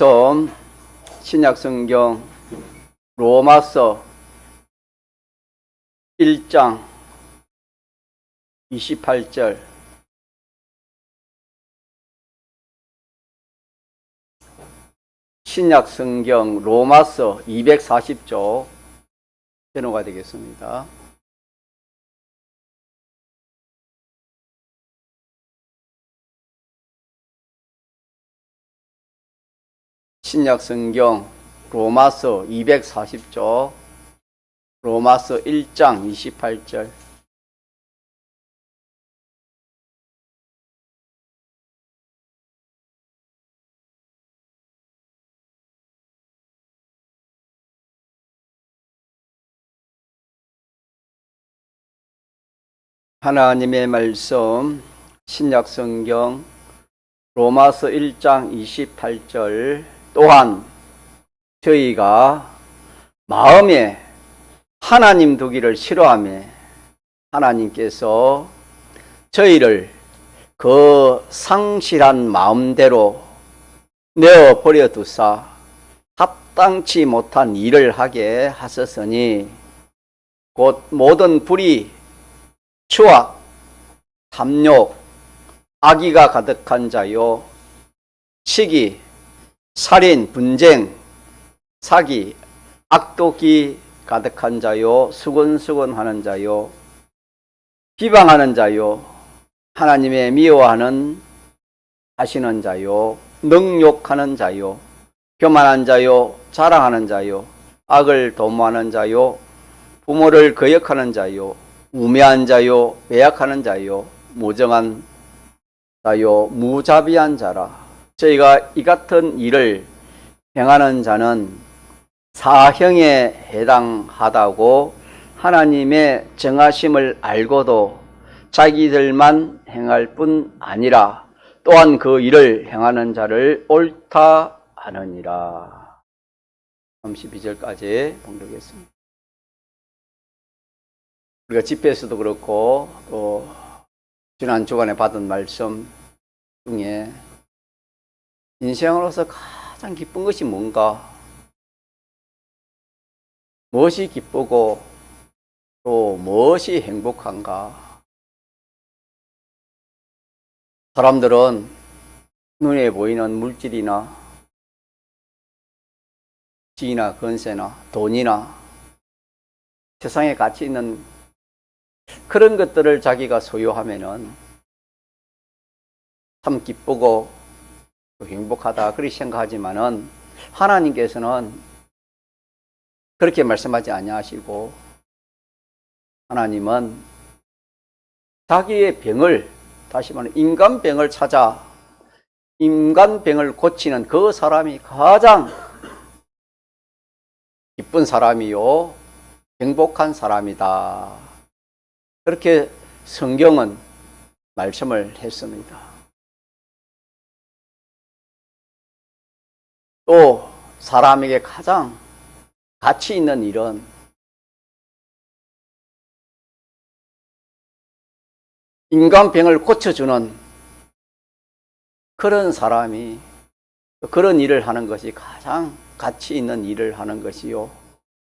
좀 신약성경 로마서 1장 28절 신약성경 로마서 240조 변호가 되겠습니다. 신약성경 로마서 240조 로마서 1장 28절 하나님의 말씀 신약성경 로마서 1장 28절 또한 저희가 마음에 하나님 두기를 싫어하며 하나님께서 저희를 그 상실한 마음대로 내어버려 두사 합당치 못한 일을 하게 하셨으니 곧 모든 불의, 추악, 탐욕, 악의가 가득한 자요 시기, 살인, 분쟁, 사기, 악독이 가득한 자요 수근수근하는 자요 비방하는 자요 하나님의 미워하는 하시는 자요 능욕하는 자요 교만한 자요 자랑하는 자요 악을 도모하는 자요 부모를 거역하는 자요 우매한 자요 배약하는 자요 무정한 자요 무자비한 자라. 저희가 이 같은 일을 행하는 자는 사형에 해당하다고 하나님의 정하심을 알고도 자기들만 행할 뿐 아니라 또한 그 일을 행하는 자를 옳다 하느니라. 32절까지 봉독했습니다. 우리가 집회에서도 그렇고 또 지난 주간에 받은 말씀 중에 인생으로서 가장 기쁜 것이 뭔가, 무엇이 기쁘고 또 무엇이 행복한가. 사람들은 눈에 보이는 물질이나 지위나 권세나 돈이나 세상에 가치 있는 그런 것들을 자기가 소유하면은 참 기쁘고 행복하다 그렇게 생각하지만은 하나님께서는 그렇게 말씀하지 아니하시고 하나님은 자기의 병을, 다시 말하면 인간병을 찾아 인간병을 고치는 그 사람이 가장 기쁜 사람이요 행복한 사람이다. 그렇게 성경은 말씀을 했습니다. 또 사람에게 가장 가치 있는 일은 인간병을 고쳐주는 그런 사람이 그런 일을 하는 것이 가장 가치 있는 일을 하는 것이요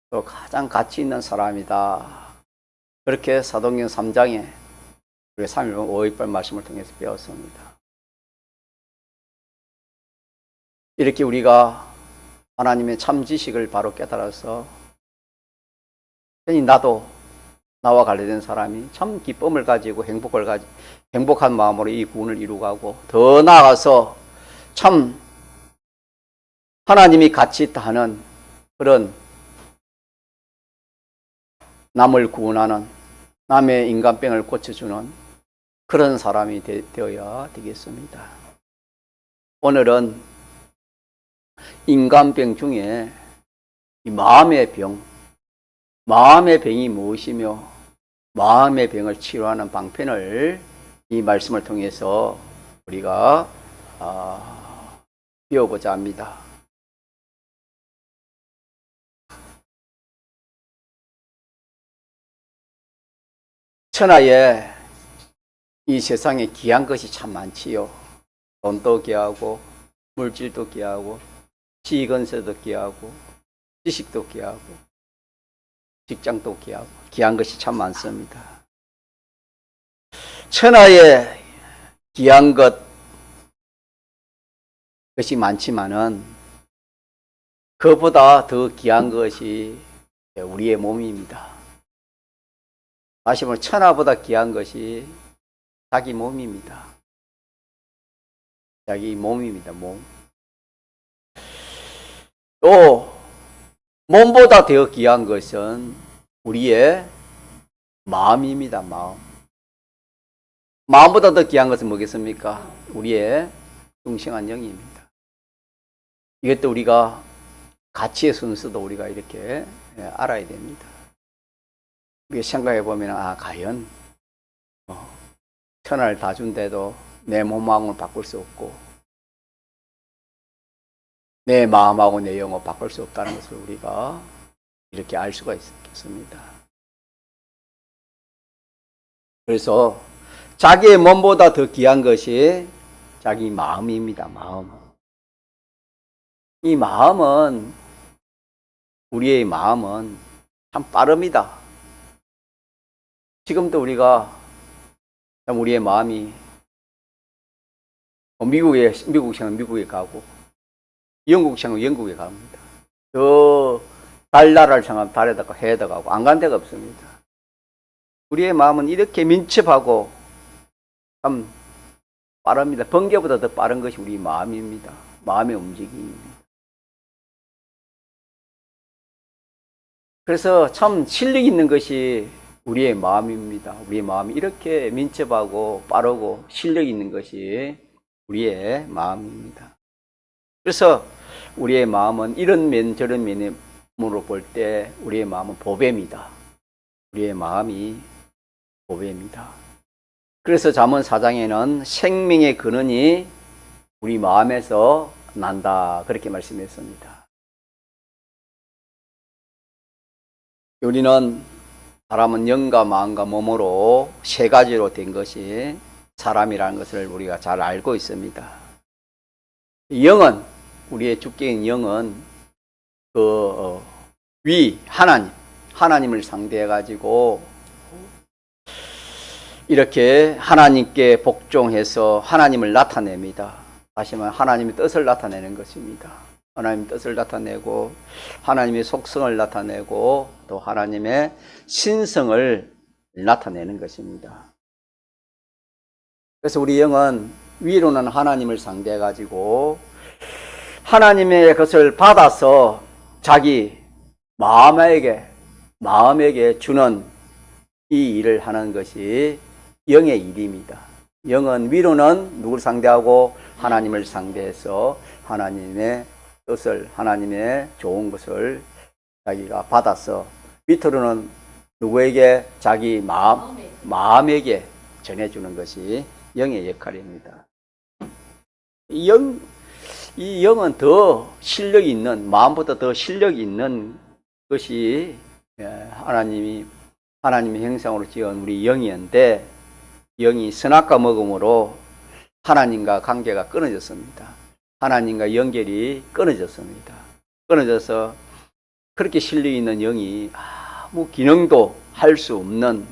또 가장 가치 있는 사람이다. 그렇게 사도행전 3장에 우리 3.1번 5.18 말씀을 통해서 배웠습니다. 이렇게 우리가 하나님의 참 지식을 바로 깨달아서 나도 나와 관련된 사람이 참 기쁨을 가지고 행복한 마음으로 이 구원을 이루가고 더 나아가서 참 하나님이 가치 있다 하는 그런 남을 구원하는 남의 인간병을 고쳐주는 그런 사람이 되어야 되겠습니다. 오늘은 인간병 중에 이 마음의 병이 무엇이며 마음의 병을 치료하는 방편을 이 말씀을 통해서 우리가 배워보자 합니다. 천하에 이 세상에 귀한 것이 참 많지요. 돈도 귀하고 물질도 귀하고 지휘건설도 귀하고 지식도 귀하고 직장도 귀하고 귀한 것이 참 많습니다. 천하에 귀한 것이 많지만은 그보다 더 귀한 것이 우리의 몸입니다. 다시 말해 천하보다 귀한 것이 자기 몸입니다. 자기 몸입니다. 몸. 또 몸보다 더 귀한 것은 우리의 마음입니다. 마음보다 더 귀한 것은 뭐겠습니까? 우리의 중생한 영입니다. 이것도 우리가 가치의 순서도 우리가 이렇게 알아야 됩니다. 우리가 생각해 보면 과연 천하를 다 준데도 내 몸마음을 바꿀 수 없고 내 마음하고 내 영을 바꿀 수 없다는 것을 우리가 이렇게 알 수가 있겠습니다. 그래서 자기의 몸보다 더 귀한 것이 자기 마음입니다. 마음. 이 마음은 우리의 마음은 참 빠릅니다. 지금도 우리가 참 우리의 마음이 미국 생각 미국에 가고 영국 생각 영국에 갑니다. 저 달나라를 생각 달에다 가고 해에다 가고 안 간 데가 없습니다. 우리의 마음은 이렇게 민첩하고 참 빠릅니다. 번개보다 더 빠른 것이 우리 마음입니다. 마음의 움직임입니다. 그래서 참 실력 있는 것이 우리의 마음입니다. 우리의 마음이 이렇게 민첩하고 빠르고 실력 있는 것이 우리의 마음입니다. 그래서 우리의 마음은 이런 면 저런 면으로 볼 때 우리의 마음은 보배입니다. 우리의 마음이 보배입니다. 그래서 잠언 4장에는 생명의 근원이 우리 마음에서 난다 그렇게 말씀했습니다. 우리는 사람은 영과 마음과 몸으로 세 가지로 된 것이 사람이라는 것을 우리가 잘 알고 있습니다. 영은 우리의 주격인 영은 하나님을 상대해 가지고 이렇게 하나님께 복종해서 하나님을 나타냅니다. 다시 말하면 하나님의 뜻을 나타내는 것입니다. 하나님의 뜻을 나타내고 하나님의 속성을 나타내고 또 하나님의 신성을 나타내는 것입니다. 그래서 우리 영은 위로는 하나님을 상대해 가지고 하나님의 것을 받아서 자기 마음에게 주는 이 일을 하는 것이 영의 일입니다. 영은 위로는 누구를 상대하고 하나님을 상대해서 하나님의 뜻을 하나님의 좋은 것을 자기가 받아서 밑으로는 누구에게 자기 마음에게 전해주는 것이 영의 역할입니다. 이 영은 더 실력이 있는 마음보다 더 실력이 있는 것이 하나님의 형상으로 지은 우리 영이었는데 영이 선악과 먹음으로 하나님과 관계가 끊어졌습니다. 하나님과 연결이 끊어졌습니다. 끊어져서 그렇게 실력 있는 영이 아무 기능도 할 수 없는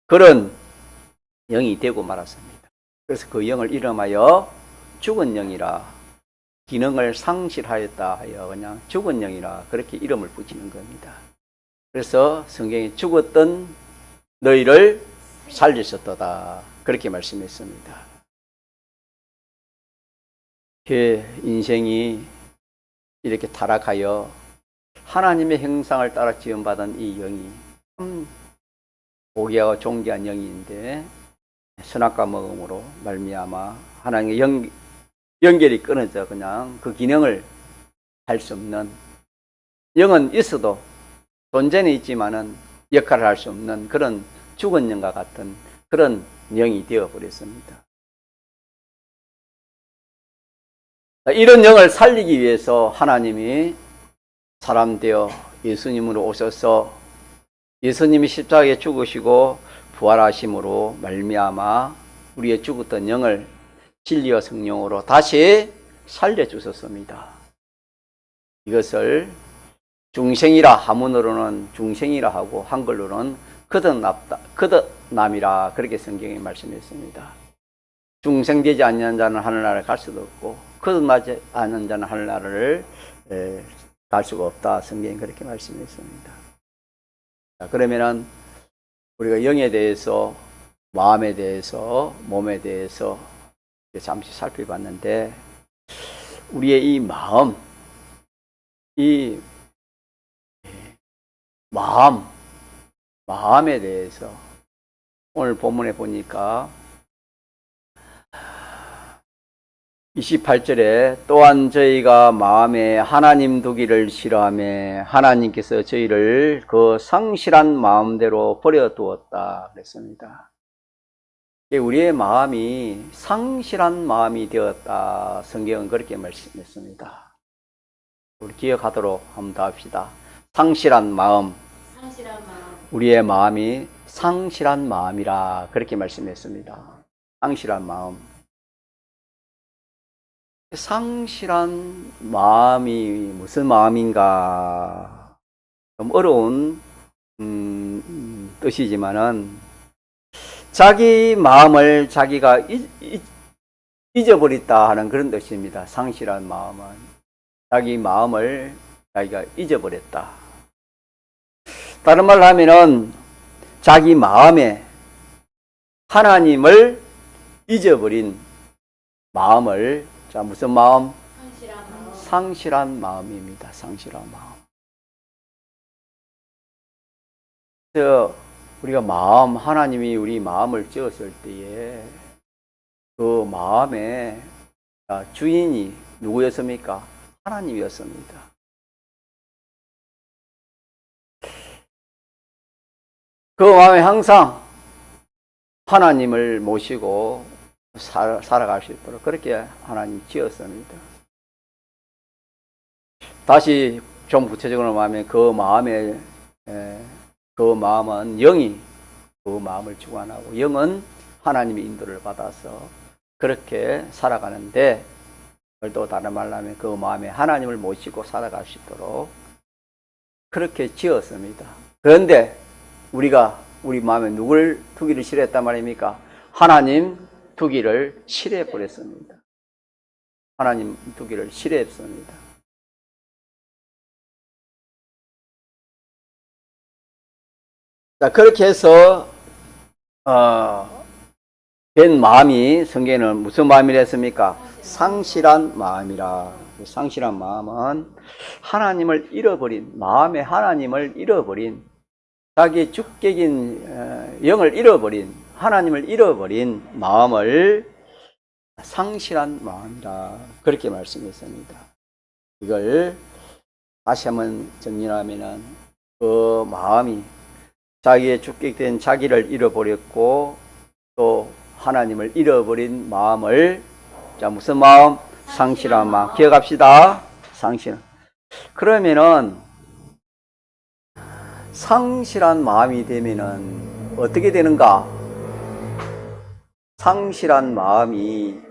그런 영이 되고 말았습니다. 그래서 그 영을 이름하여 죽은 영이라 기능을 상실하였다 하여 그냥 죽은 영이라 그렇게 이름을 붙이는 겁니다. 그래서 성경에 죽었던 너희를 살리셨도다 그렇게 말씀했습니다. 인생이 이렇게 타락하여 하나님의 형상을 따라 지음받은 이 영이 참 고귀하고 존귀한 영인데 선악과 먹음으로 말미암아 하나님의 연결이 끊어져 그냥 그 기능을 할 수 없는 영은 있어도 존재는 있지만은 역할을 할 수 없는 그런 죽은 영과 같은 그런 영이 되어버렸습니다. 이런 영을 살리기 위해서 하나님이 사람 되어 예수님으로 오셔서 예수님이 십자가에 죽으시고 부활하심으로 말미암아 우리의 죽었던 영을 진리와 성령으로 다시 살려주셨습니다. 이것을 중생이라, 한문으로는 중생이라 하고 한글로는 거듭남이라 그렇게 성경에 말씀했습니다. 중생되지 않는 자는 하늘나라를 갈 수도 없고 거듭나지 않는 자는 하늘나라를 갈 수가 없다. 성경이 그렇게 말씀했습니다. 자, 그러면은 우리가 영에 대해서, 마음에 대해서, 몸에 대해서 잠시 살펴봤는데, 우리의 이 마음, 이 마음에 대해서 오늘 본문에 보니까 28절에 또한 저희가 마음에 하나님 두기를 싫어하며 하나님께서 저희를 그 상실한 마음대로 버려두었다 그랬습니다. 우리의 마음이 상실한 마음이 되었다. 성경은 그렇게 말씀했습니다. 우리 기억하도록 한번 더 합시다. 상실한 마음. 우리의 마음이 상실한 마음이라 그렇게 말씀했습니다. 상실한 마음. 상실한 마음이 무슨 마음인가? 좀 어려운 뜻이지만은 자기 마음을 자기가 잊어버렸다 하는 그런 뜻입니다. 상실한 마음은 자기 마음을 자기가 잊어버렸다. 다른 말로 하면은 자기 마음에 하나님을 잊어버린 마음을, 자, 무슨 마음? 상실한 마음입니다. 상실한 마음. 우리가 마음, 하나님이 우리 마음을 지었을 때에 그 마음의 주인이 누구였습니까? 하나님이었습니다. 그 마음에 항상 하나님을 모시고 살아갈 수 있도록 그렇게 하나님 지었습니다. 다시 좀 구체적으로 말하면 그 마음은 영이 그 마음을 주관하고 영은 하나님의 인도를 받아서 그렇게 살아가는데, 또 다른 말로 하면 그 마음에 하나님을 모시고 살아갈 수 있도록 그렇게 지었습니다. 그런데 우리가 우리 마음에 누굴 두기를 싫어했단 말입니까? 하나님 두기를 싫어해버렸습니다. 하나님 두기를 싫어했습니다. 자, 그렇게 해서 된 마음이 성경에는 무슨 마음이라 했습니까? 상실한 마음이라. 상실한 마음은 하나님을 잃어버린, 마음에 하나님을 잃어버린, 자기의 주격인 영을 잃어버린, 하나님을 잃어버린 마음을 상실한 마음이라 그렇게 말씀했습니다. 이걸 다시 한번 정리하면은 그 마음이 자기의 주격된 자기를 잃어버렸고 또 하나님을 잃어버린 마음을, 자, 무슨 마음? 상실한 마음. 기억합시다. 상실. 그러면은 상실한 마음이 되면은 어떻게 되는가? 상실한 마음이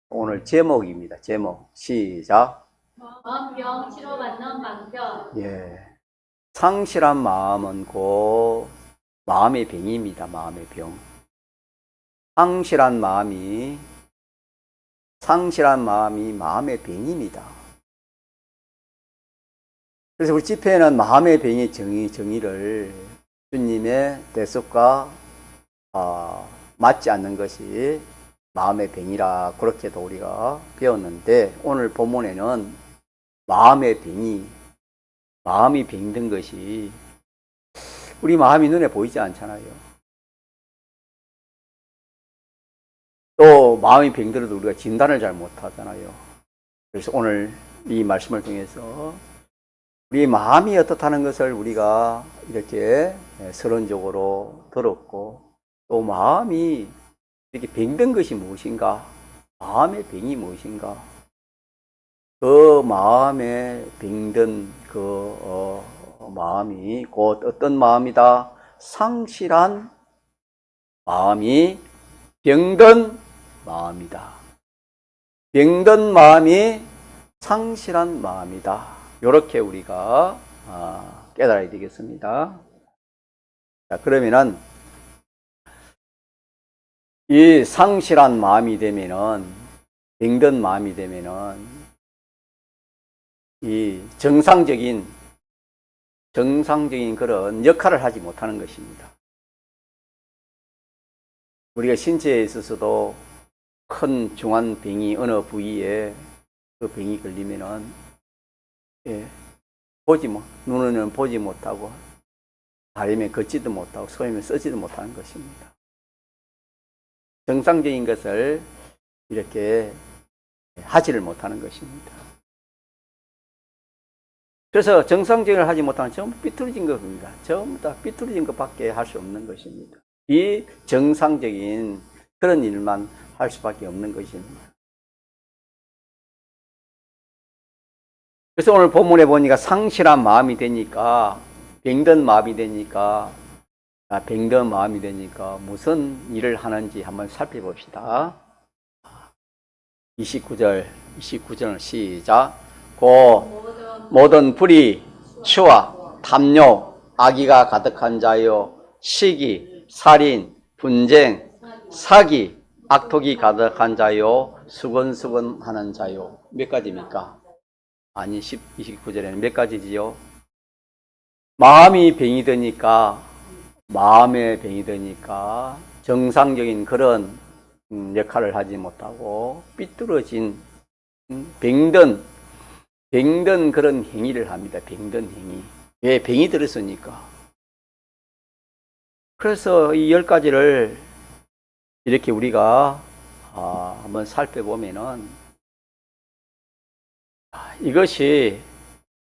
오늘 제목입니다. 제목. 시작. 마음병 치료받는 방편. 예. 상실한 마음은 곧 마음의 병입니다. 마음의 병. 상실한 마음이 마음의 병입니다. 그래서 우리 집회에는 마음의 병의 정의를 주님의 대속과 맞지 않는 것이 마음의 병이라 그렇게도 우리가 배웠는데, 오늘 본문에는 마음이 병든 것이 우리 마음이 눈에 보이지 않잖아요. 또 마음이 병들어도 우리가 진단을 잘 못하잖아요. 그래서 오늘 이 말씀을 통해서 우리 마음이 어떻다는 것을 우리가 이렇게 서론적으로 들었고, 또 마음이 이렇게 병든 것이 무엇인가, 마음의 병이 무엇인가, 그 마음에 병든 그 마음이 곧 어떤 마음이다? 상실한 마음이 병든 마음이다. 병든 마음이 상실한 마음이다. 요렇게 우리가 깨달아야 되겠습니다. 자, 그러면은 이 상실한 마음이 되면은, 병든 마음이 되면은 이 정상적인 그런 역할을 하지 못하는 것입니다. 우리가 신체에 있어서도 큰 중한 병이 어느 부위에 그 병이 걸리면은 눈으로는 보지 못하고 다리면 걷지도 못하고 손이면 쓰지도 못하는 것입니다. 정상적인 것을 이렇게 하지를 못하는 것입니다. 그래서 정상적인 걸 하지 못하면 전부 삐뚤어진 겁니다. 전부 다 삐뚤어진 것밖에 할 수 없는 것입니다. 비정상적인 그런 일만 할 수밖에 없는 것입니다. 그래서 오늘 본문에 보니까 상실한 마음이 되니까, 병든 마음이 되니까 무슨 일을 하는지 한번 살펴봅시다. 29절 시작. 모든 불의, 추와, 탐욕, 악의가 가득한 자요, 시기, 살인, 분쟁, 사기, 악독이 가득한 자요, 수건수건하는 자요. 몇 가지입니까? 아니, 29절에는 몇 가지지요? 마음의 병이 되니까 정상적인 그런 역할을 하지 못하고 삐뚤어진 병든 그런 행위를 합니다. 병든 행위. 왜? 병이 들었으니까. 그래서 이 10가지를 이렇게 우리가 한번 살펴보면은 이것이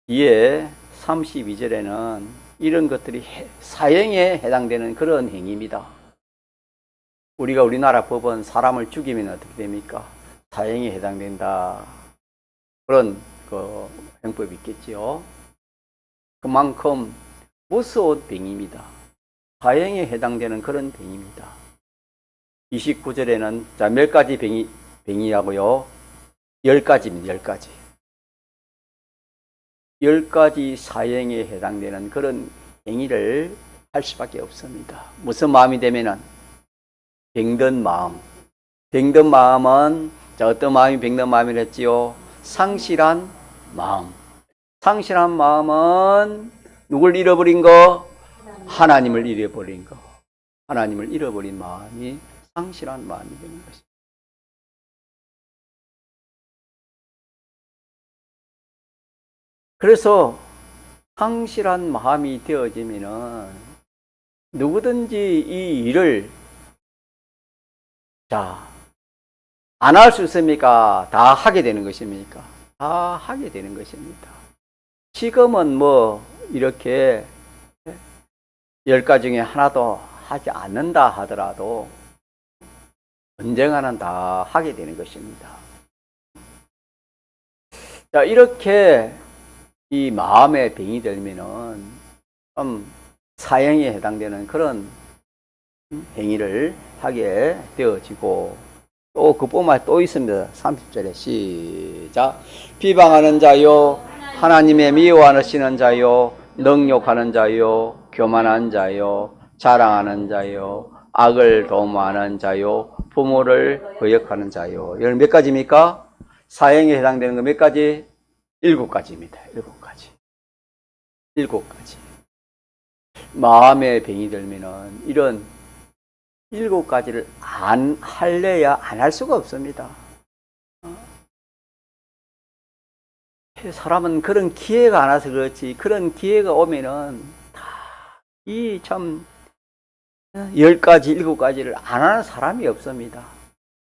뒤에 32절에는 이런 것들이 사형에 해당되는 그런 행위입니다. 우리나라 법은 사람을 죽이면 어떻게 됩니까? 사형에 해당된다. 그런 형법이 있겠지요. 그만큼 무서운 병입니다. 사형에 해당되는 그런 병입니다. 29절에는 몇 가지 병이라고요? 10가지입니다. 10가지. 10가지 사형에 해당되는 그런 행위를 할 수밖에 없습니다. 무슨 마음이 되면은 병든 마음. 병든 마음은 어떤 마음이 병든 마음이랬지요? 상실한 마음. 상실한 마음은 누굴 잃어버린 거? 하나님을 잃어버린 거. 하나님을 잃어버린 마음이 상실한 마음이 되는 것입니다. 그래서 상실한 마음이 되어지면은 누구든지 이 일을 안 할 수 있습니까? 다 하게 되는 것입니까? 다 하게 되는 것입니다. 지금은 이렇게 10가지 중에 하나도 하지 않는다 하더라도 언젠가는 다 하게 되는 것입니다. 자, 이렇게 이 마음의 병이 들면은 사형에 해당되는 그런 행위를 하게 되어지고, 또 그뿐만 또 있습니다. 30절에 시작. 비방하는 자요, 하나님의 미워하시는 자요, 능욕하는 자요, 교만한 자요, 자랑하는 자요, 악을 도모하는 자요, 부모를 거역하는 자요. 이건 몇 가지입니까? 사형에 해당되는 거 몇 가지? 7가지입니다. 7가지. 마음의 병이 들면은 이런 7가지를 안 할래야 안 할 수가 없습니다. 사람은 그런 기회가 안 와서 그렇지, 그런 기회가 오면은 이 참 10가지, 7가지를 안 하는 사람이 없습니다.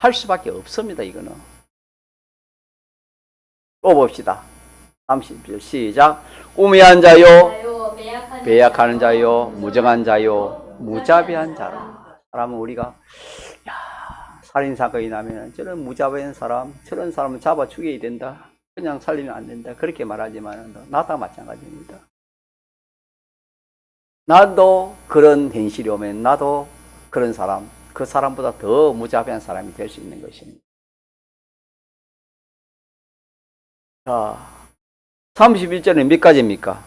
할 수밖에 없습니다, 이거는. 또 봅시다. 30절 시작. 우매한 자요, 배약하는 자요, 무정한 자요, 무자비한 자라. 사람은 우리가 살인사건이 나면 저런 무자비한 사람, 저런 사람은 잡아 죽여야 된다, 그냥 살리면 안 된다, 그렇게 말하지만 나도 마찬가지입니다. 나도 그런 현실이 오면 나도 그런 사람, 그 사람보다 더 무자비한 사람이 될 수 있는 것입니다. 자, 31절은 몇 가지입니까?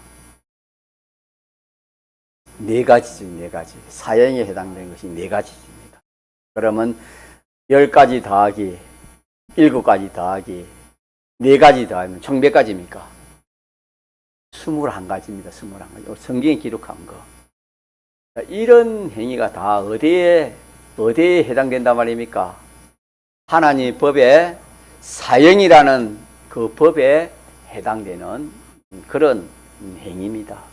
네 가지죠, 네 가지. 사형에 해당되는 것이 네 가지입니다. 그러면 10가지 더하기 7가지 더하기 4가지 더하면 총 몇 가지입니까? 21가지입니다. 21가지. 성경에 기록한 거. 이런 행위가 다 어디에 해당된단 말입니까? 하나님 법의 사형이라는 그 법에 해당되는 그런 행위입니다.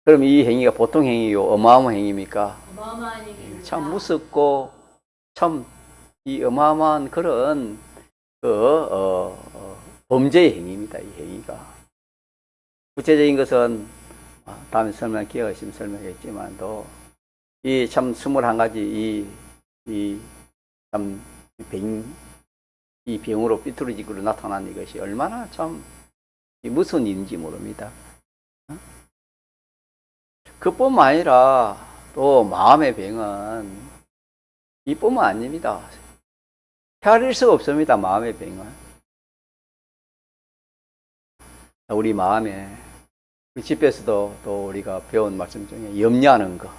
그럼 이 행위가 보통 행위요? 어마어마한 행위입니까? 어마어마한 얘기입니다. 참 무섭고 참 이 어마어마한 그런 범죄의 행위입니다. 이 행위가. 구체적인 것은 다음에 설명 기회가 있으면 설명했지만도 이 참 21가지 이 병으로 삐뚤어지고 나타난 이것이 얼마나 참 무슨 일인지 모릅니다. 그뿐만 아니라 또 마음의 병은 이뿐만 아닙니다. 헤아릴 수가 없습니다. 마음의 병은. 우리 마음에 집에서도 또 우리가 배운 말씀 중에 염려하는 거.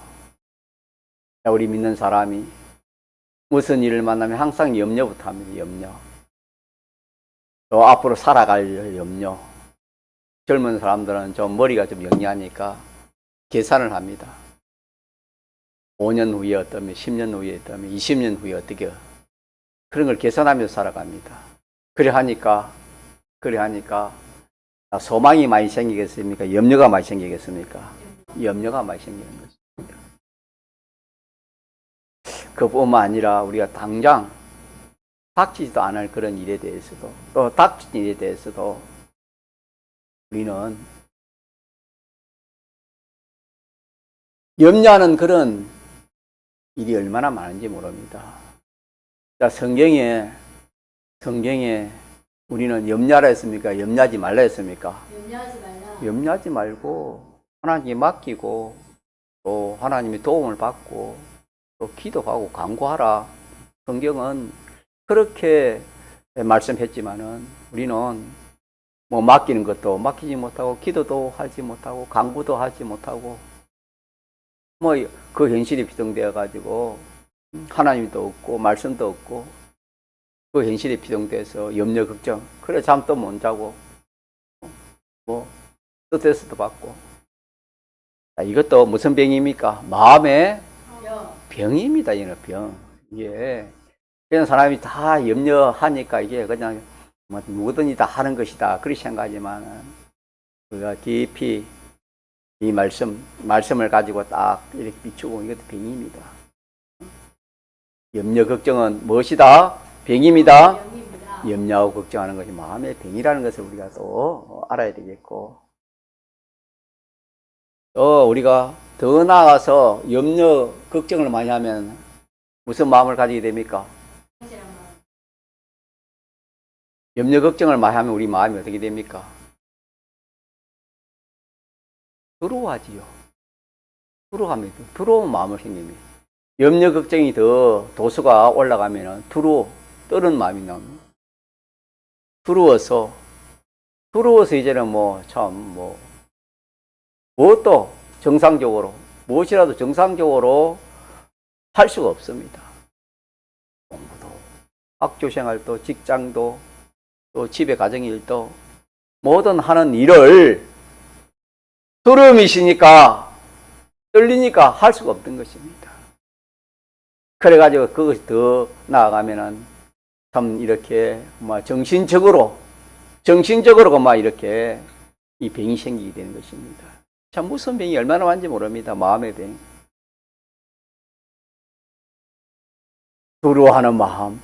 우리 믿는 사람이 무슨 일을 만나면 항상 염려부터 합니다. 염려. 또 앞으로 살아갈 염려. 젊은 사람들은 좀 머리가 좀 영리하니까 계산을 합니다. 5년 후에 어떠면 10년 후에 어떠면 20년 후에 어떻게 그런 걸 계산하면서 살아갑니다. 그래 하니까 소망이 많이 생기겠습니까? 염려가 많이 생기겠습니까? 염려가 많이 생기는 것입니다. 그뿐만 아니라 우리가 당장 닥치지도 않을 그런 일에 대해서도 또 닥친 일에 대해서도 우리는 염려하는 그런 일이 얼마나 많은지 모릅니다. 자, 성경에 우리는 염려하라 했습니까? 염려하지 말라 했습니까? 염려하지 말라. 염려하지 말고 하나님께 맡기고 또 하나님의 도움을 받고 또 기도하고 간구하라. 성경은 그렇게 말씀했지만은 우리는 뭐 맡기는 것도 맡기지 못하고 기도도 하지 못하고 간구도 하지 못하고 뭐 그 현실이 비동되어 가지고 하나님도 없고 말씀도 없고 그 현실이 비동돼서 염려 걱정 그래 잠도 못 자고 뭐 스트레스도 받고 이것도 무슨 병입니까? 마음의 병입니다. 이는 병. 이게 그런 사람이 다 염려하니까 이게 그냥 뭐 누구든지 다 하는 것이다 그렇게 생각하지만 우리가 깊이 이 말씀을 가지고 딱 이렇게 비추고 이것도 병입니다. 염려 걱정은 무엇이다? 병입니다. 병입니다. 염려하고 걱정하는 것이 마음의 병이라는 것을 우리가 또 알아야 되겠고 또 우리가 더 나아가서 염려 걱정을 많이 하면 무슨 마음을 가지게 됩니까? 염려 걱정을 많이 하면 우리 마음이 어떻게 됩니까? 두려워하지요. 두려운 마음을 생깁니다. 염려 걱정이 더 도수가 올라가면 떨은 마음이 나옵니다. 두려워서 이제는 무엇이라도 정상적으로 할 수가 없습니다. 공부도, 학교 생활도, 직장도, 또 집에 가정일도, 모든 하는 일을 두려움이 있으니까, 떨리니까 할 수가 없던 것입니다. 그래가지고 그것이 더 나아가면은 참 이렇게 정신적으로 이렇게 이 병이 생기게 되는 것입니다. 참 무슨 병이 얼마나 많은지 모릅니다. 마음의 병. 두려워하는 마음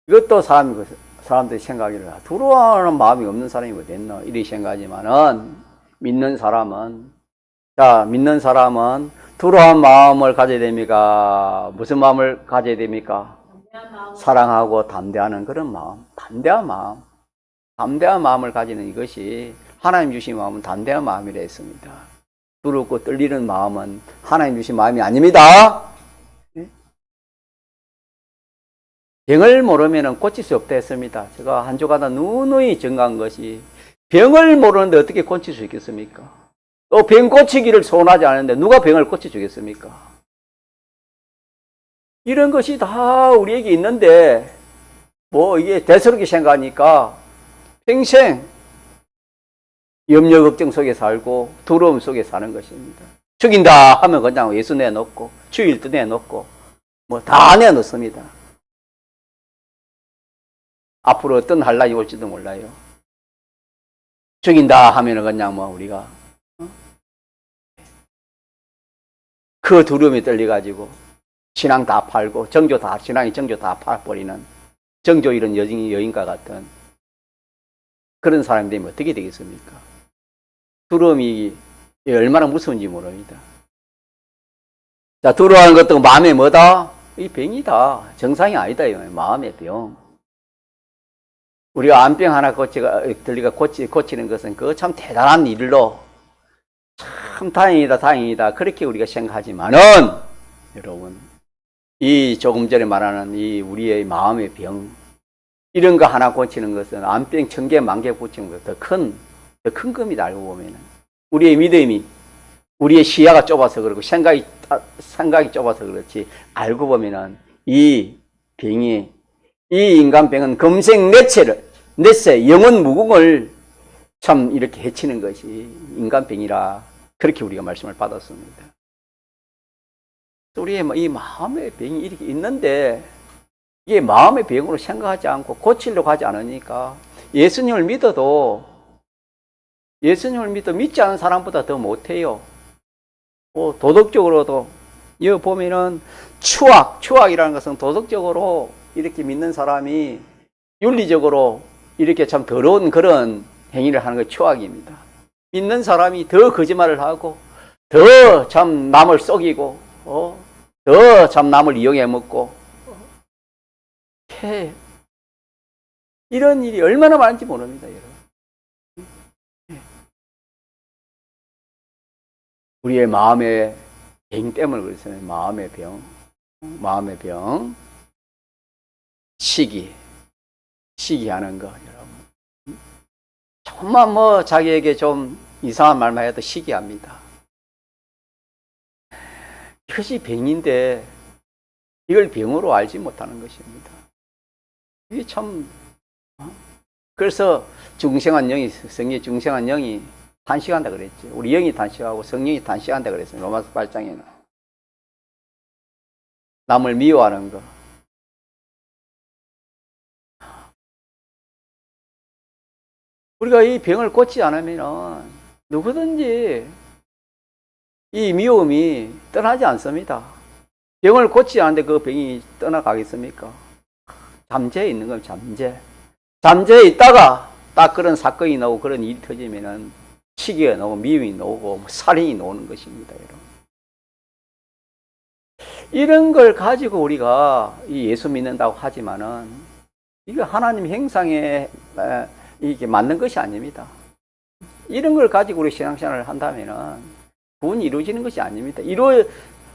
이것도 사람들이 생각을 두려워하는 마음이 없는 사람이 뭐 됐나 이렇게 생각하지만은 믿는 사람은 두려워한 마음을 가져야 됩니까? 무슨 마음을 가져야 됩니까? 사랑하고 담대하는 그런 마음, 담대한 마음을 가지는 이것이 하나님 주신 마음은 담대한 마음이라 했습니다. 두렵고 떨리는 마음은 하나님 주신 마음이 아닙니다. 병을 모르면 고칠 수 없다 했습니다. 제가 한 주간다 누누이 증가한 것이 병을 모르는데 어떻게 고칠 수 있겠습니까? 또 병 고치기를 소원하지 않는데 누가 병을 고쳐주겠습니까? 이런 것이 다 우리에게 있는데 뭐 이게 대수롭게 생각하니까 평생 염려 걱정 속에 살고 두려움 속에 사는 것입니다. 죽인다 하면 그냥 예수 내놓고 주일도 내놓고 뭐 다 내놓습니다. 앞으로 어떤 한란이 올지도 몰라요. 죽인다 하면 그냥 뭐 우리가 그 두려움이 떨려가지고 신앙 다 팔고 신앙이 정조 다 팔버리는 정조 이런 여인과 같은 그런 사람이 되면 어떻게 되겠습니까? 두려움이 얼마나 무서운지 모릅니다. 자, 두려워하는 것도 마음에 뭐다? 이 병이다. 정상이 아니다. 마음의 병. 우리가 암병 하나 고치는 것은 그거 참 대단한 일로 참 다행이다. 그렇게 우리가 생각하지만은 여러분, 이 조금 전에 말하는 이 우리의 마음의 병 이런 거 하나 고치는 것은 암병 1000개, 10,000개 고치는 것보다 더 큰 겁니다. 알고 보면은 우리의 믿음이 우리의 시야가 좁아서 그렇고 생각이 좁아서 그렇지 알고 보면은 이 병이 이 인간병은 금생 넷세 영혼 무궁을 참 이렇게 해치는 것이 인간병이라 그렇게 우리가 말씀을 받았습니다. 우리의 이 마음의 병이 이렇게 있는데 이게 마음의 병으로 생각하지 않고 고치려고 하지 않으니까 예수님을 믿어도 믿지 않은 사람보다 더 못해요. 도덕적으로도 여기 보면은 추악이라는 것은 도덕적으로 이렇게 믿는 사람이 윤리적으로 이렇게 참 더러운 그런 행위를 하는 게 추악입니다. 믿는 사람이 더 거짓말을 하고 더 참 남을 속이고 더 참 남을 이용해 먹고 이런 일이 얼마나 많은지 모릅니다, 여러분. 우리의 마음의 병 때문에 그랬어요. 마음의 병, 시기하는 거, 여러분. 정말 뭐 자기에게 좀 이상한 말만 해도 시기합니다. 이것이 병인데 이걸 병으로 알지 못하는 것입니다. 이게 참 그래서 중생한 영이 성경에 중생한 영이 탄식한다 그랬죠. 우리 영이 탄식하고 성령이 탄식한다 그랬어요. 로마서 8장에는 남을 미워하는 거. 우리가 이 병을 고치지 않으면 누구든지 이 미움이 떠나지 않습니다. 병을 고치지 않는데 그 병이 떠나가겠습니까? 잠재해 있는 건 잠재해 있다가 딱 그런 사건이 나오고 그런 일이 터지면은 시기가 나오고 미움이 나오고 살인이 나오는 것입니다, 여러분. 이런 걸 가지고 우리가 이 예수 믿는다고 하지만은 이거 하나님 형상에 이게 맞는 것이 아닙니다. 이런 걸 가지고 우리 신앙생활을 한다면은 구원이 이루어지는 것이 아닙니다.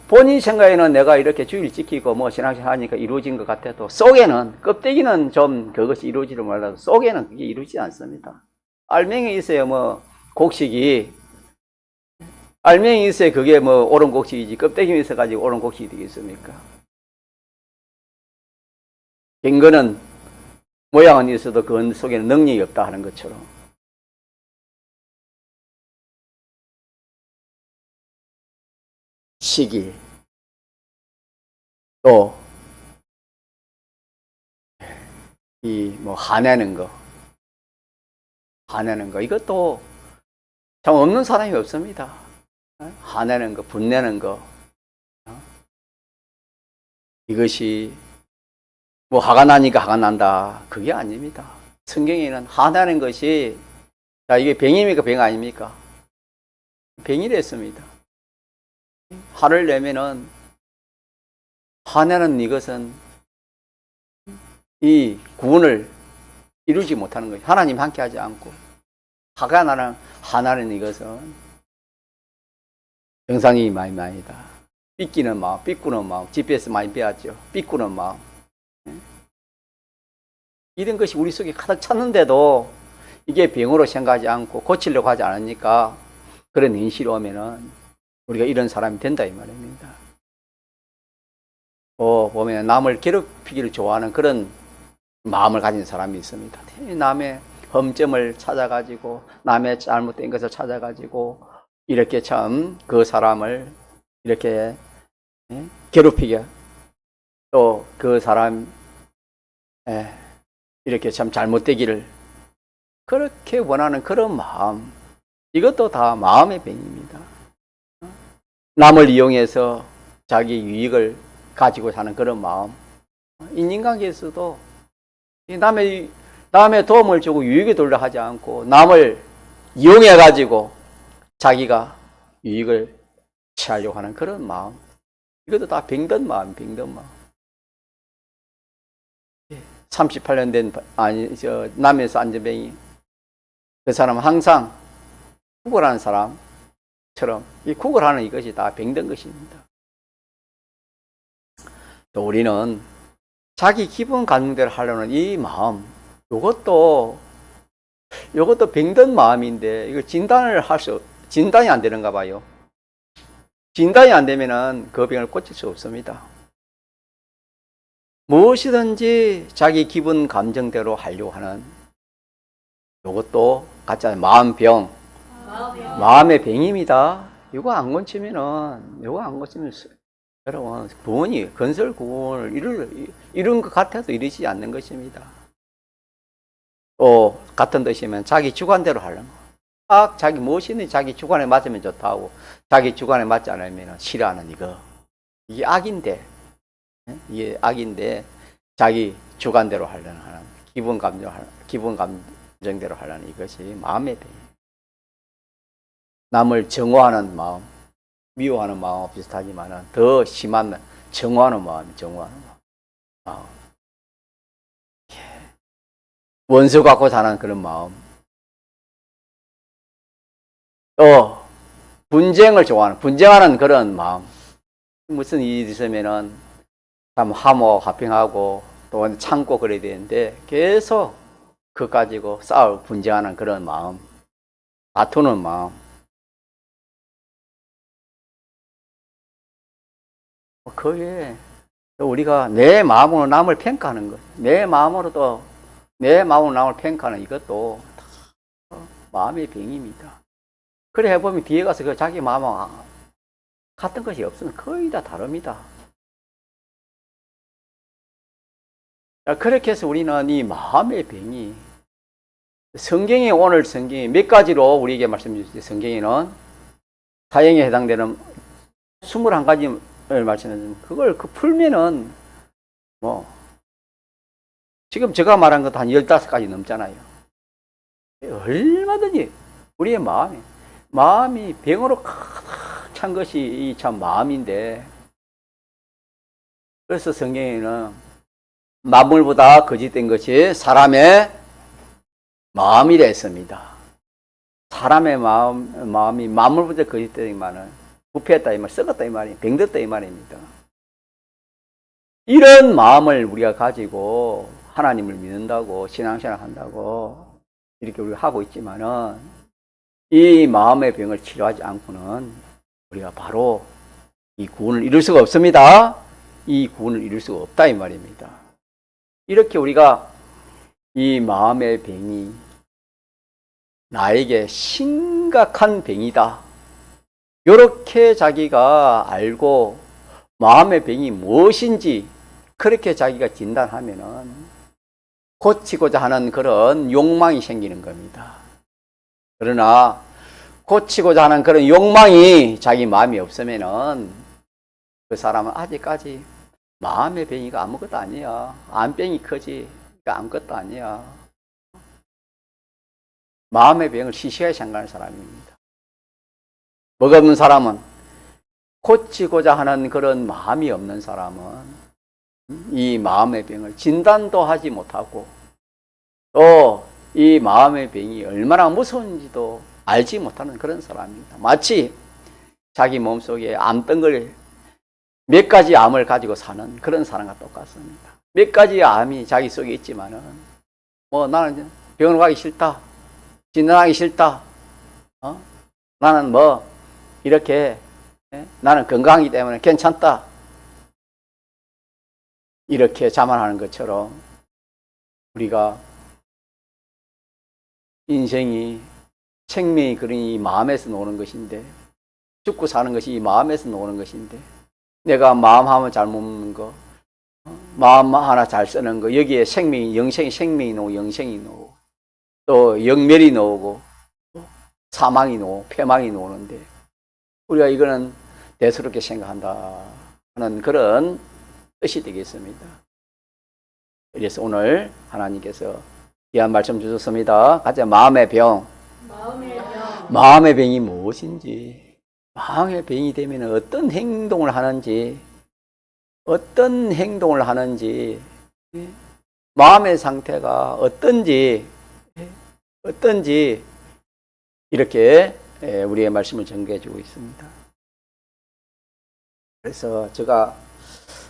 본인 생각에는 내가 이렇게 주일 지키고 뭐 신앙생활 하니까 이루어진 것 같아도 속에는 껍데기는 좀 그것이 이루어지를 몰라도 속에는 그게 이루어지지 않습니다. 알맹이 있어요. 뭐 곡식이 알맹이 있어야 그게 뭐 옳은 곡식이지 껍데기 있어 가지고 옳은 곡식이 되겠습니까? 갱거는 모양은 있어도 그 속에는 능력이 없다 하는 것처럼 시기 또 이 뭐 화내는 거 이것도 참 없는 사람이 없습니다. 화내는 거, 분내는 거 이것이 뭐 화가 나니까 화가 난다 그게 아닙니다. 성경에는 화내는 것이 자 이게 병입니까 병 아닙니까? 병이랬습니다. 화를 내면은 화내는 이것은 이 구원을 이루지 못하는 거예요. 하나님 함께하지 않고 화나는 이것은 정상이 많이다. 삐꾸는 마음, 집에서 많이 배웠죠. 삐꾸는 마음. 이런 것이 우리 속에 가득 찼는데도 이게 병으로 생각하지 않고 고치려고 하지 않으니까 그런 인식이 오면은 우리가 이런 사람이 된다 이 말입니다. 보면 남을 괴롭히기를 좋아하는 그런 마음을 가진 사람이 있습니다. 남의 험점을 찾아가지고 남의 잘못된 것을 찾아가지고 이렇게 참 그 사람을 이렇게 괴롭히게 또 그 사람 이렇게 참 잘못되기를 그렇게 원하는 그런 마음, 이것도 다 마음의 병입니다. 남을 이용해서 자기 유익을 가지고 사는 그런 마음. 인간관계에서도 남의 도움을 주고 유익을 돌려 하지 않고 남을 이용해 가지고 자기가 유익을 취하려고 하는 그런 마음. 이것도 다 병든 마음, 병든 마음. 38년 된 남에서 안전뱅이, 그 사람은 항상 구걸하는 사람처럼 이 구걸하는 이것이 다 병든 것입니다. 또 우리는 자기 기분 감정대로 하려는 이 마음, 요것도 병든 마음인데 이거 진단이 안 되는가 봐요. 진단이 안 되면은 그 병을 고칠 수 없습니다. 무엇이든지 자기 기분 감정대로 하려고 하는 이것도 가짜 마음병, 마음의 병입니다. 이거 안 고치면 여러분 구원이 건설 구원을 이룬 것 같아도 이루지 않는 것입니다. 또 같은 뜻이면 자기 주관대로 하려는 거. 자기 무엇이든지 자기 주관에 맞으면 좋다고 자기 주관에 맞지 않으면 싫어하는 이게 악인데. 이게 악인데 자기 주관대로 하려는 기분 감정대로 하려는 이것이 마음의 병. 남을 정오하는 마음, 미워하는 마음과 비슷하지만 더 심한 정오하는 마음. 원수 갖고 사는 그런 마음. 또 분쟁하는 그런 마음. 무슨 일이 있으면은 참 화평하고 또 참고 그래야 되는데 계속 그거 가지고 분쟁하는 그런 마음, 다투는 마음. 그게 우리가 내 마음으로 남을 평가하는 것, 내 마음으로 남을 평가하는 이것도 다 마음의 병입니다. 그래 해보면 뒤에 가서 그 자기 마음하고 같은 것이 없으면 거의 다 다릅니다. 그렇게 해서 우리는 이 마음의 병이 오늘 성경이 몇 가지로 우리에게 말씀해 성경에는 사형에 해당되는 21가지를 말씀해주는 그걸 풀면은 지금 제가 말한 것도 한 15가지 넘잖아요. 얼마든지 우리의 마음이 병으로 가득 찬 것이 참 마음인데, 그래서 성경에는 만물보다 거짓된 것이 사람의 마음이라 했습니다. 사람의 마음이 만물보다 거짓되기만은 부패했다 이 말, 썩었다 이 말이, 병들었다 이 말입니다. 이런 마음을 우리가 가지고 하나님을 믿는다고 신앙생활 한다고 이렇게 우리가 하고 있지만은 이 마음의 병을 치료하지 않고는 우리가 바로 이 구원을 이룰 수가 없습니다. 이 구원을 이룰 수가 없다 이 말입니다. 이렇게 우리가 이 마음의 병이 나에게 심각한 병이다, 이렇게 자기가 알고 마음의 병이 무엇인지 그렇게 자기가 진단하면은 고치고자 하는 그런 욕망이 생기는 겁니다. 그러나 고치고자 하는 그런 욕망이 자기 마음이 없으면은 그 사람은 아직까지 마음의 병이가 아무것도 아니야. 안병이 크지 아무것도 아니야. 마음의 병을 시시하게 생각하는 사람입니다. 뭐가 없는 사람은, 고치고자 하는 그런 마음이 없는 사람은 이 마음의 병을 진단도 하지 못하고 또 이 마음의 병이 얼마나 무서운지도 알지 못하는 그런 사람입니다. 마치 자기 몸속에 암덩어리 몇 가지 암을 가지고 사는 그런 사람과 똑같습니다. 몇 가지 암이 자기 속에 있지만은 뭐 나는 병원 가기 싫다. 진단하기 싫다. 나는 뭐 이렇게 나는 건강하기 때문에 괜찮다. 이렇게 자만하는 것처럼 우리가 인생이 생명이 그런 이 마음에서 나오는 것인데 죽고 사는 것이 이 마음에서 나오는 것인데 내가 마음 하면 잘 먹는 거 마음 하나 잘 쓰는 거 여기에 생명이 영생이 생명이 나오고 영생이 나오고 또 영멸이 나오고 사망이 나오고 폐망이 나오는데 우리가 이거는 대수롭게 생각한다 하는 그런 뜻이 되겠습니다. 그래서 오늘 하나님께서 귀한 말씀 주셨습니다. 가자 마음의 병. 마음의 병이 무엇인지, 마음의 병이 되면 어떤 행동을 하는지, 마음의 상태가 어떤지 이렇게 우리의 말씀을 전개해 주고 있습니다. 그래서 제가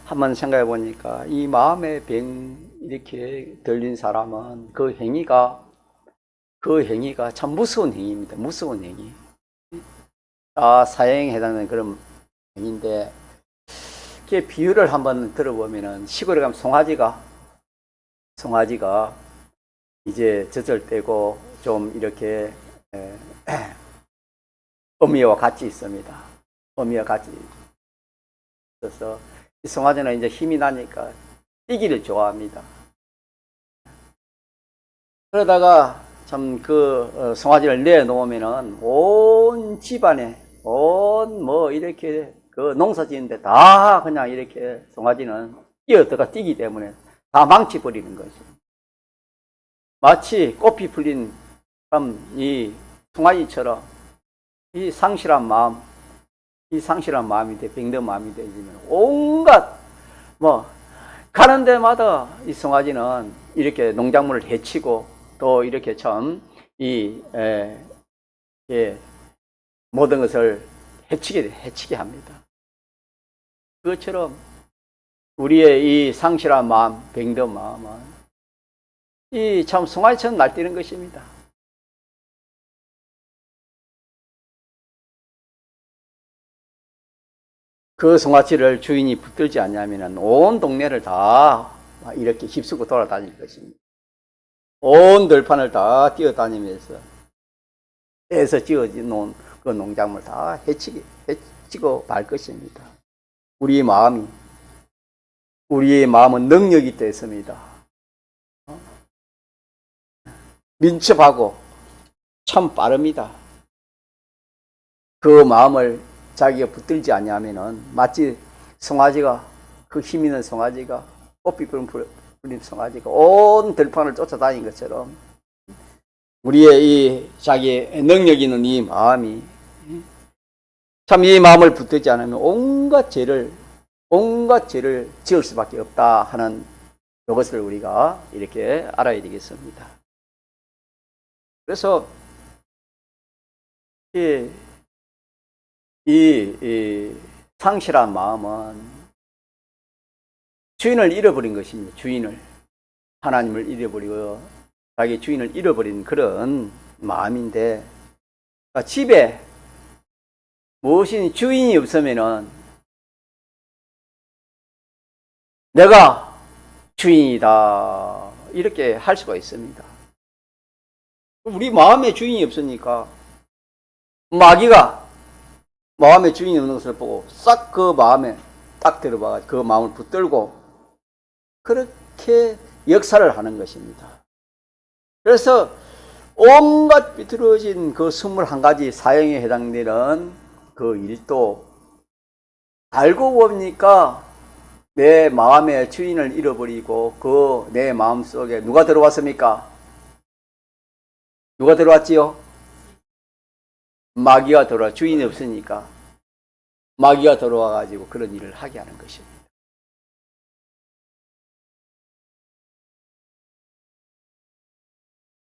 한번 생각해 보니까 이 마음의 병 이렇게 들린 사람은 그 행위가 참 무서운 행위입니다. 무서운 행위. 사형에 해당되는 그런 행위인데 이렇게 비유를 한번 들어보면은 시골에 가면 송아지가 이제 젖을 떼고 좀 이렇게 어미와 같이 있습니다. 어미와 같이 있어서 이 송아지는 이제 힘이 나니까 뛰기를 좋아합니다. 그러다가 참 그 송아지를 내놓으면은 온 집안에 뭐 이렇게 그 농사 짓는데 다 그냥 이렇게 송아지는 뛰어들어가 뛰기 때문에 다 망쳐버리는 거죠. 마치 꽃이 풀린 이 송아지처럼 이 상실한 마음인데 병든 마음이 되지면 온갖 뭐 가는 데마다 이 송아지는 이렇게 농작물을 해치고 또 이렇게 참 모든 것을 해치게 합니다. 그것처럼 우리의 이 상실한 마음, 병든 마음은 이 참 송아지처럼 날뛰는 것입니다. 그 송아지를 주인이 붙들지 않냐면 온 동네를 다 이렇게 휩쓰고 돌아다닐 것입니다. 온 들판을 다 뛰어다니면서 해서 지어놓은 그 농작물 다 해치고 말 것입니다. 우리의 마음은 능력이 있다 했습니다. 민첩하고 참 빠릅니다. 그 마음을 자기가 붙들지 않냐면은 마치 송아지가 그 힘 있는 송아지가 꽃빛 풀린 송아지가 온 들판을 쫓아다닌 것처럼 우리의 이 자기 능력 있는 이 마음이 참 이 마음을 붙들지 않으면 온갖 죄를 지을 수밖에 없다 하는 이것을 우리가 이렇게 알아야 되겠습니다. 그래서 이 상실한 마음은 주인을 잃어버린 것입니다. 하나님을 잃어버리고 자기 주인을 잃어버린 그런 마음인데 집에 무엇인 주인이 없으면은 내가 주인이다 이렇게 할 수가 있습니다. 우리 마음의 주인이 없으니까 마귀가 마음의 주인이 없는 것을 보고 싹 그 마음에 딱 들어봐 그 마음을 붙들고 그렇게 역사를 하는 것입니다. 그래서 온갖 비틀어진 그 21가지 사형에 해당되는 그 일도 알고 보니까 내 마음의 주인을 잃어버리고 그 내 마음 속에 누가 들어왔습니까? 누가 들어왔지요? 마귀가 들어와. 주인이 없으니까 마귀가 들어와가지고 그런 일을 하게 하는 것입니다.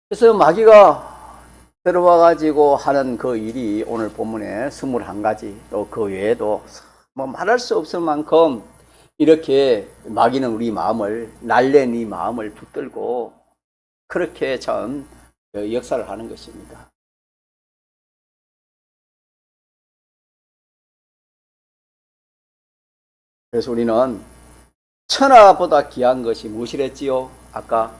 그래서 마귀가 들어와가지고 하는 그 일이 오늘 본문에 21가지 또 그 외에도 뭐 말할 수 없을 만큼 이렇게 마귀는 우리 마음을 날랜 이 마음을 붙들고 그렇게 참 역사를 하는 것입니다. 그래서 우리는 천하보다 귀한 것이 무엇이랬지요? 아까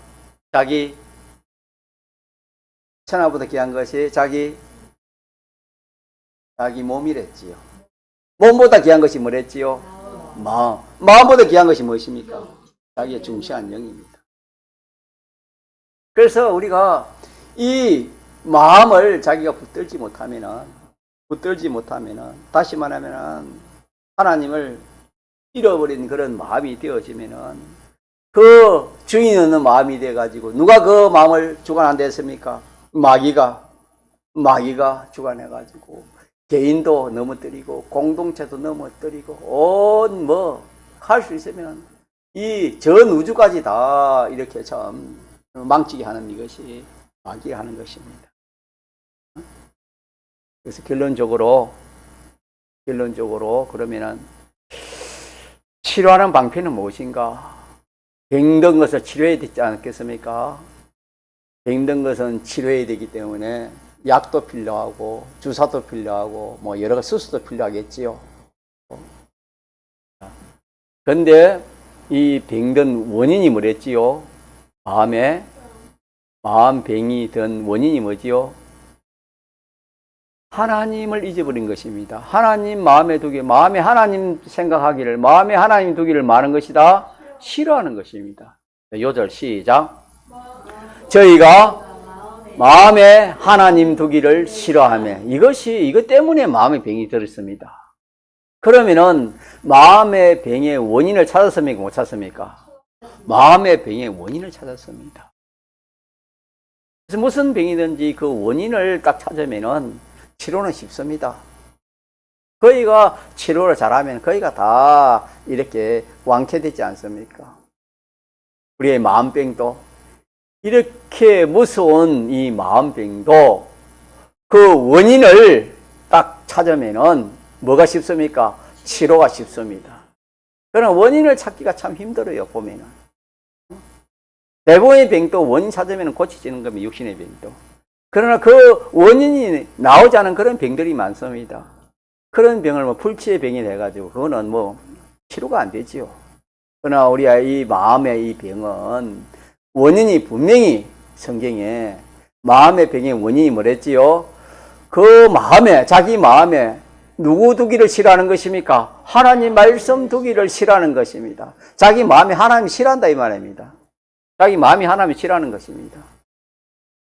천하보다 귀한 것이 자기 몸이랬지요. 몸보다 귀한 것이 뭐랬지요? 마음보다 귀한 것이 무엇입니까? 자기의 중시한 영입니다. 그래서 우리가 이 마음을 자기가 붙들지 못하면은 다시 말하면은 하나님을 잃어버린 그런 마음이 되어지면은 그 주인 없는 마음이 돼가지고 누가 그 마음을 주관한다 했습니까? 마귀가 주관해가지고 개인도 넘어뜨리고 공동체도 넘어뜨리고 온 할 수 있으면 이 전 우주까지 다 이렇게 참 망치게 하는 이것이 마귀가 하는 것입니다. 그래서 결론적으로 그러면은 치료하는 방편은 무엇인가? 병든 것을 치료해야 되지 않겠습니까? 병든 것은 치료해야 되기 때문에 약도 필요하고 주사도 필요하고 뭐 여러 가지 수술도 필요하겠지요. 그런데 이 병든 원인이 뭐랬지요? 마음병이 든 원인이 뭐지요? 하나님을 잊어버린 것입니다. 하나님 마음에 두기, 마음에 하나님 생각하기를, 마음에 하나님 두기를 많은 것이다. 싫어하는 것입니다. 요절 시작. 저희가 마음에 하나님 두기를 싫어하며 이것 때문에 마음의 병이 들었습니다. 그러면은 마음의 병의 원인을 찾았습니까? 못 찾습니까? 마음의 병의 원인을 찾았습니다. 그래서 무슨 병이든지 그 원인을 딱 찾으면은 치료는 쉽습니다. 거기가 치료를 잘하면 거기가 다 이렇게 완쾌되지 않습니까? 우리의 마음병도 이렇게 무서운 이 마음병도 그 원인을 딱 찾으면은 뭐가 쉽습니까? 치료가 쉽습니다. 그러나 원인을 찾기가 참 힘들어요, 보면은. 대부분의 병도 원인 찾으면 고쳐지는 겁니다, 육신의 병도. 그러나 그 원인이 나오지 않은 그런 병들이 많습니다. 그런 병을 불치의 병이 돼가지고 그거는 치료가 안 되지요. 그러나 우리 이 마음의 이 병은 원인이 분명히 성경에 마음의 병의 원인이 뭐랬지요? 그 자기 마음에 누구 두기를 싫어하는 것입니까? 하나님 말씀 두기를 싫어하는 것입니다. 자기 마음에 하나님 싫어한다 이 말입니다. 자기 마음이 하나님 싫어하는 것입니다.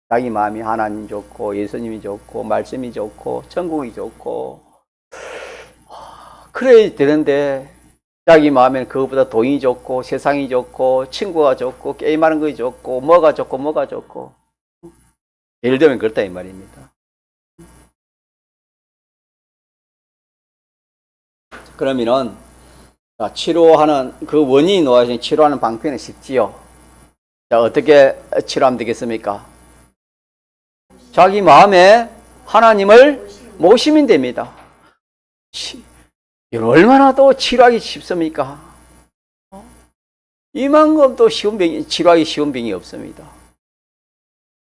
자기 마음이 하나님 좋고 예수님이 좋고 말씀이 좋고 천국이 좋고 그래야 되는데 자기 마음에는 그것보다 돈이 좋고 세상이 좋고 친구가 좋고 게임하는 것이 좋고 뭐가 좋고 예를 들면 그렇다 이 말입니다. 그러면은 치료하는 그 원인이 놓아진 치료하는 방편은 쉽지요. 자, 어떻게 치료하면 되겠습니까? 자기 마음에 하나님을 모시면 됩니다. 얼마나 또 치료하기 쉽습니까? 이만큼 또 치료하기 쉬운 병이 없습니다.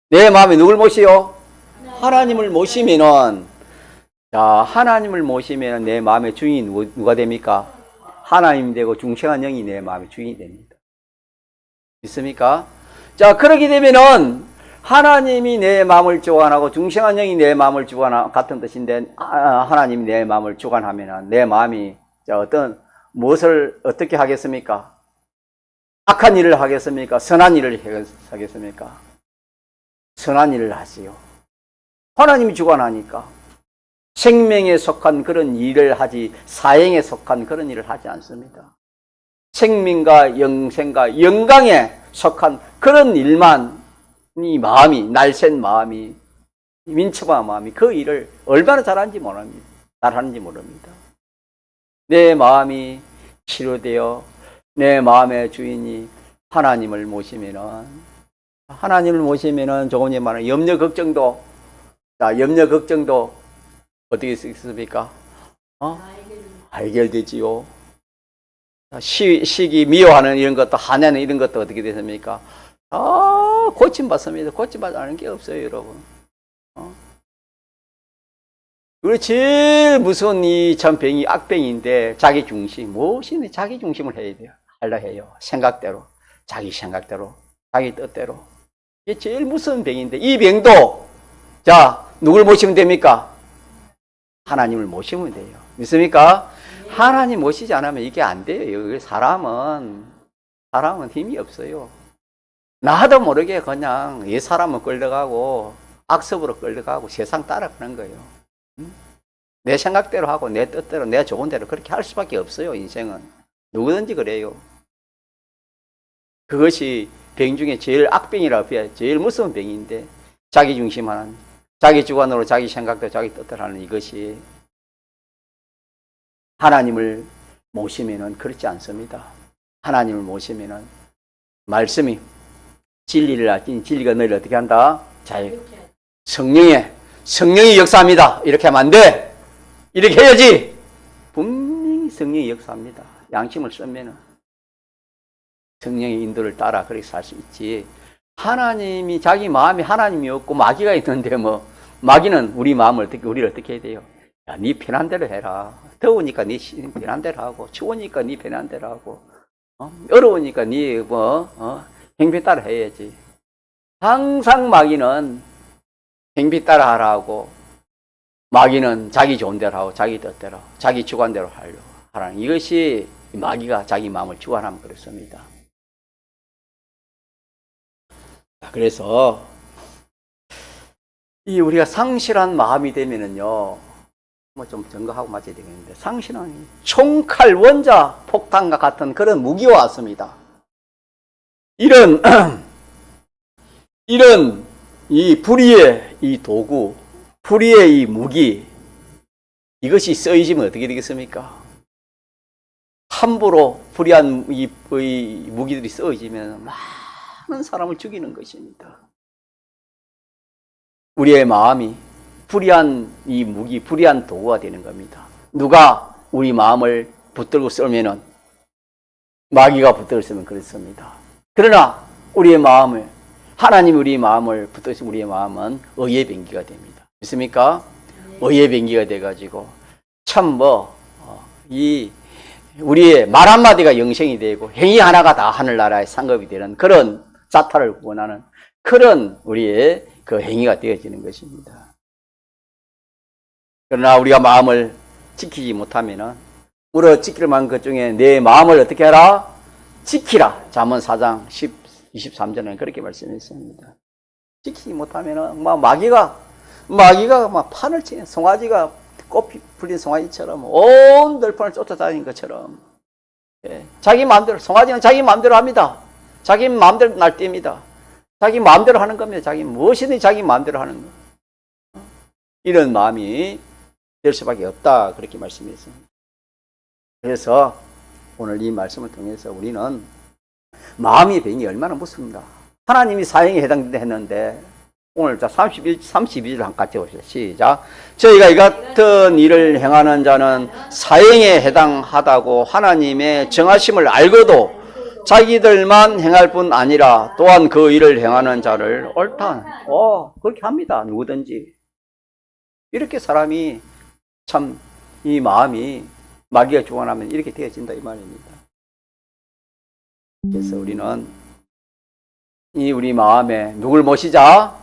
내 마음에 누굴 모시요? 하나님을 모시면은, 하나님을 모시면 내 마음의 주인이 누가 됩니까? 하나님 되고 중생한 영이 내 마음의 주인이 됩니다. 있습니까? 자, 그렇게 되면은 하나님이 내 마음을 주관하고 중생한 영이 내 마음을 주관하고 같은 뜻인데 하나님이 내 마음을 주관하면은 내 마음이 무엇을 어떻게 하겠습니까? 악한 일을 하겠습니까? 선한 일을 하겠습니까? 선한 일을 하지요. 하나님이 주관하니까 생명에 속한 그런 일을 하지 사형에 속한 그런 일을 하지 않습니다. 생명과 영생과 영광에 속한 그런 일만 이 마음이 날쌘 마음이 민첩한 마음이 그 일을 얼마나 잘하는지 모릅니다. 내 마음이 치료되어 내 마음의 주인이 하나님을 모시면은 조금 전에 말한 염려 걱정도 어떻게 있습니까? 해결되지요. 시기 미워하는 이런 것도 한해는 이런 것도 어떻게 됐습니까? 고침받습니다. 고침받지 않은 게 없어요, 여러분. 우리 제일 무서운 이 참 병이 악병인데, 자기 중심. 무엇이든 자기 중심을 해야 돼요. 하려 해요. 생각대로. 자기 생각대로. 자기 뜻대로. 이게 제일 무서운 병인데, 이 병도, 자, 누굴 모시면 됩니까? 하나님을 모시면 돼요. 믿습니까? 하나님 모시지 않으면 이게 안 돼요. 사람은 힘이 없어요. 나도 모르게 그냥 이 사람은 끌려가고, 악습으로 끌려가고, 세상 따라가는 거예요. 내 생각대로 하고 내 뜻대로 내 좋은 대로 그렇게 할 수밖에 없어요. 인생은 누구든지 그래요. 그것이 병 중에 제일 악병이라고 해야 제일 무서운 병인데, 자기 중심하는, 자기 주관으로 자기 생각대로 자기 뜻대로 하는 이것이, 하나님을 모시면은 그렇지 않습니다. 하나님을 모시면은 말씀이 진리를 알지, 진리가 너희를 어떻게 한다? 잘 성령이 역사합니다. 이렇게 하면 안 돼. 이렇게 해야지. 분명히 성령이 역사합니다. 양심을 쓰면은 성령의 인도를 따라 그렇게 살 수 있지. 하나님이, 자기 마음에 하나님이 없고 마귀가 있는데, 뭐 마귀는 우리 마음을 우리를 어떻게 해야 돼요? 야, 네 편한 대로 해라. 더우니까 네 편한 대로 하고, 추우니까 네 편한 대로 하고, 어려우니까 네 행편 따라 해야지. 항상 마귀는 행비 따라 하라고, 마귀는 자기 좋은 대로 하고, 자기 뜻대로, 자기 주관대로 하라는, 이것이 마귀가 자기 마음을 주관하면 그렇습니다. 그래서 이 우리가 상실한 마음이 되면은요, 뭐 좀 점검하고 맞아야 되겠는데, 상실한 총칼, 원자, 폭탄과 같은 그런 무기와 같습니다. 이런 이 불의의 이 도구, 불의의 이 무기, 이것이 쓰여지면 어떻게 되겠습니까? 함부로 불의한 이 무기들이 쓰여지면 많은 사람을 죽이는 것입니다. 우리의 마음이 불의한 이 무기, 불의한 도구가 되는 겁니다. 누가 우리 마음을 붙들고 썰면은, 마귀가 붙들고 쓰면 그렇습니다. 그러나 우리의 마음을, 하나님이 우리의 마음을 붙드시면 우리의 마음은 의의 병기가 됩니다. 믿습니까? 의의 병기가 돼가지고 참 우리의 말 한마디가 영생이 되고 행위 하나가 다 하늘나라의 상급이 되는 그런 자타를 구원하는 그런 우리의 그 행위가 되어지는 것입니다. 그러나 우리가 마음을 지키지 못하면은, 물어 지킬 만한 것 중에 내 마음을 어떻게 하라? 지키라. 잠언 4장 23절에는 그렇게 말씀했습니다. 지키지 못하면은 마귀가 막 판을 치는, 송아지가 꽃 풀린 송아지처럼 온 들판을 쫓아다니는 것처럼, 자기 마음대로, 송아지는 자기 마음대로 합니다. 자기 마음대로 날뛰입니다. 자기 마음대로 하는 겁니다. 자기 무엇이든지 자기 마음대로 하는 거. 이런 마음이 될 수밖에 없다, 그렇게 말씀했습니다. 그래서 오늘 이 말씀을 통해서 우리는 마음의 병이 얼마나 무섭습니다. 하나님이 사형에 해당된다 했는데, 오늘 32절 같이 보시죠. 시작. 저희가 이 같은 일을 행하는 자는 사형에 해당하다고 하나님의 정하심을 알고도 자기들만 행할 뿐 아니라 또한 그 일을 행하는 자를 옳다. 그렇게 합니다. 누구든지. 이렇게 사람이 참 이 마음이 마귀가 주관하면 이렇게 되어진다, 이 말입니다. 그래서 우리는 우리 마음에 누굴 모시자?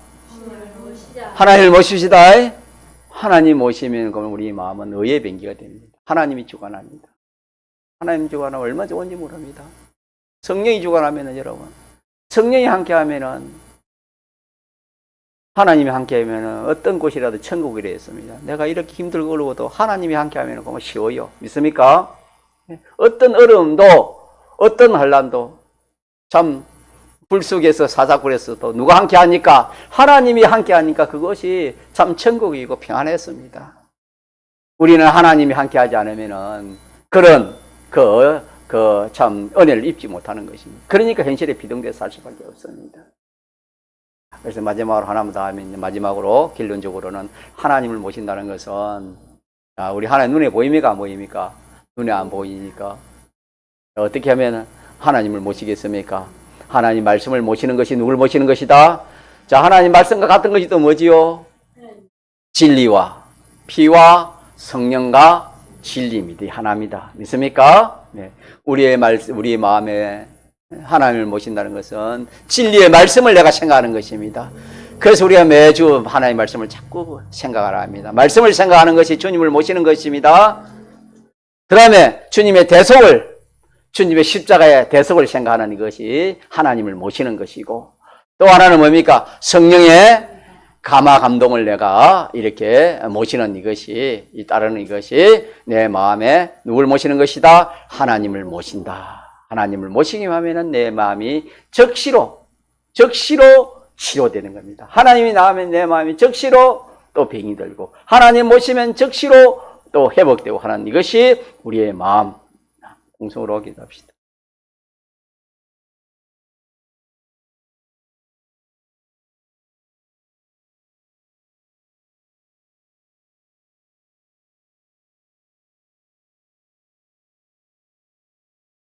하나님을 모시시다. 하나님 모시면 그럼 우리 마음은 의의 병기가 됩니다. 하나님이 주관합니다. 하나님 주관하면 얼마나 좋은지 모릅니다. 성령이 주관하면은, 여러분, 성령이 함께하면은, 하나님이 함께하면은 어떤 곳이라도 천국이라 했습니다. 내가 이렇게 힘들고 어려워도 하나님이 함께하면은 그거 쉬워요. 믿습니까? 어떤 어려움도, 어떤 환난도, 참 불 속에서 사자굴에서도 누가 함께하니까, 하나님이 함께하니까 그것이 참 천국이고 평안했습니다. 우리는 하나님이 함께하지 않으면은 그런 참 은혜를 입지 못하는 것입니다. 그러니까 현실에 비동돼서 살 수밖에 없습니다. 그래서 마지막으로 하나만 더 하면, 마지막으로 결론적으로는 하나님을 모신다는 것은, 우리 하나님 눈에 보입니까? 안 보입니까? 눈에 안 보이니까 어떻게 하면 하나님을 모시겠습니까? 하나님 말씀을 모시는 것이 누굴 모시는 것이다? 자, 하나님 말씀과 같은 것이 또 뭐지요? 진리와 피와 성령과 진리입니다. 하나입니다. 믿습니까? 네. 우리의 마음에 하나님을 모신다는 것은 진리의 말씀을 내가 생각하는 것입니다. 그래서 우리가 매주 하나님의 말씀을 자꾸 생각하라 합니다. 말씀을 생각하는 것이 주님을 모시는 것입니다. 그 다음에 주님의 대속을, 주님의 십자가의 대속을 생각하는 이것이 하나님을 모시는 것이고, 또 하나는 뭡니까? 성령의 감화 감동을 내가 이렇게 모시는 이것이, 따르는 이것이 내 마음에 누굴 모시는 것이다? 하나님을 모신다. 하나님을 모시기만 하면 내 마음이 적시로 치료되는 겁니다. 하나님이 나오면 내 마음이 적시로 또 병이 들고, 하나님 모시면 적시로 또 회복되고 하는 이것이 우리의 마음. 공성으로 기도합시다.